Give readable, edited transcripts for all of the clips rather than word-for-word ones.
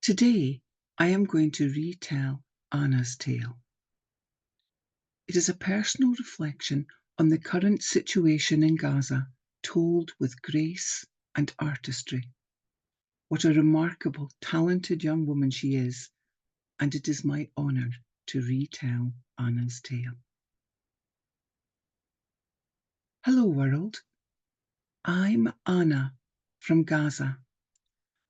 Today, I am going to retell Anna's tale. It is a personal reflection on the current situation in Gaza, told with grace and artistry. What a remarkable, talented young woman she is, and it is my honour to retell Anna's tale. Hello, world. I'm Ana from Gaza.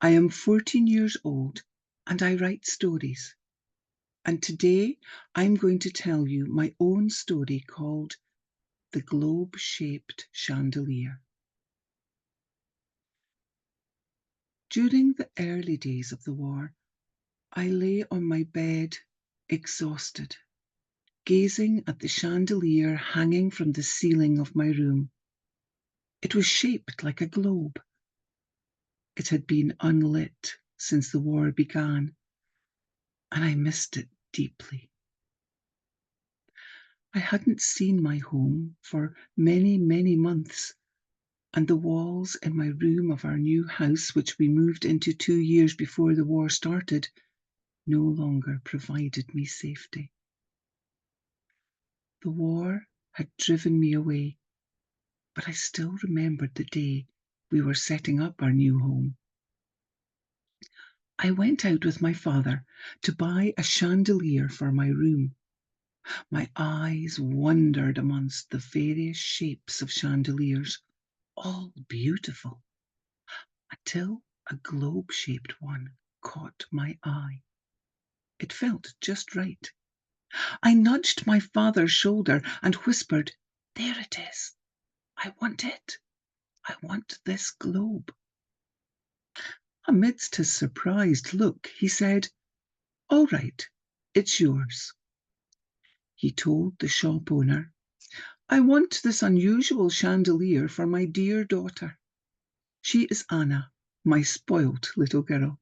I am 14 years old and I write stories. And today I'm going to tell you my own story called The Globe-shaped Chandelier. During the early days of the war, I lay on my bed, exhausted, gazing at the chandelier hanging from the ceiling of my room. It was shaped like a globe. It had been unlit since the war began, and I missed it deeply. I hadn't seen my home for many, many months, and the walls in my room of our new house, which we moved into 2 years before the war started, no longer provided me safety. The war had driven me away, but I still remembered the day we were setting up our new home. I went out with my father to buy a chandelier for my room. My eyes wandered amongst the various shapes of chandeliers, all beautiful, until a globe-shaped one caught my eye. It felt just right. I nudged my father's shoulder and whispered, "There it is. I want it. I want this globe." Amidst his surprised look, he said, "All right, it's yours." He told the shop owner, "I want this unusual chandelier for my dear daughter. She is Anna, my spoilt little girl."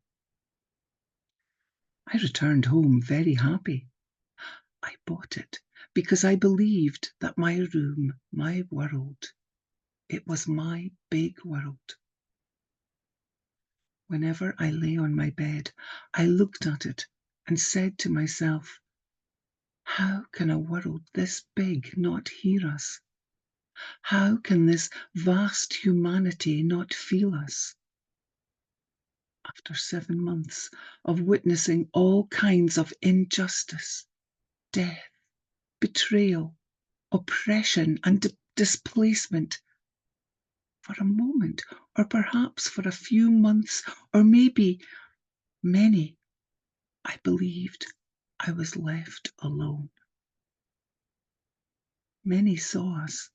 I returned home very happy. I bought it because I believed that my room, my world, it was my big world. Whenever I lay on my bed, I looked at it and said to myself, how can a world this big not hear us? How can this vast humanity not feel us? After 7 months of witnessing all kinds of injustice, death, betrayal, oppression, and displacement, for a moment, or perhaps for a few months, or maybe many, I believed I was left alone. Many saw us,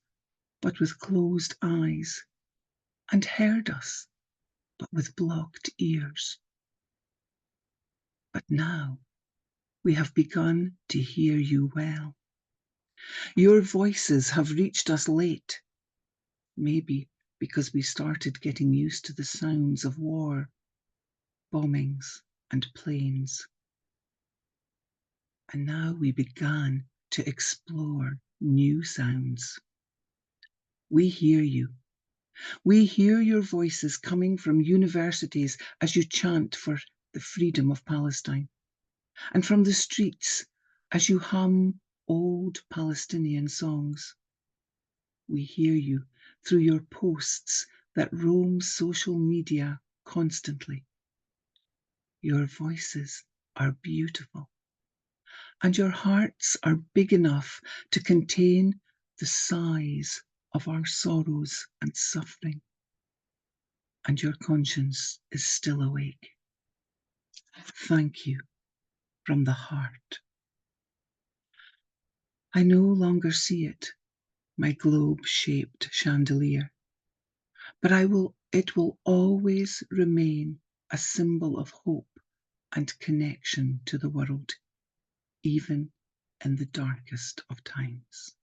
but with closed eyes, and heard us, but with blocked ears. But now we have begun to hear you well. Your voices have reached us late, maybe because we started getting used to the sounds of war, bombings, and planes. And now we began to explore new sounds. We hear you. We hear your voices coming from universities as you chant for the freedom of Palestine, and from the streets as you hum old Palestinian songs. We hear you through your posts that roam social media constantly. Your voices are beautiful, and your hearts are big enough to contain the sighs of our sorrows and suffering, and your conscience is still awake. Thank you from the heart. I no longer see it, my globe-shaped chandelier, but it will always remain a symbol of hope and connection to the world, even in the darkest of times.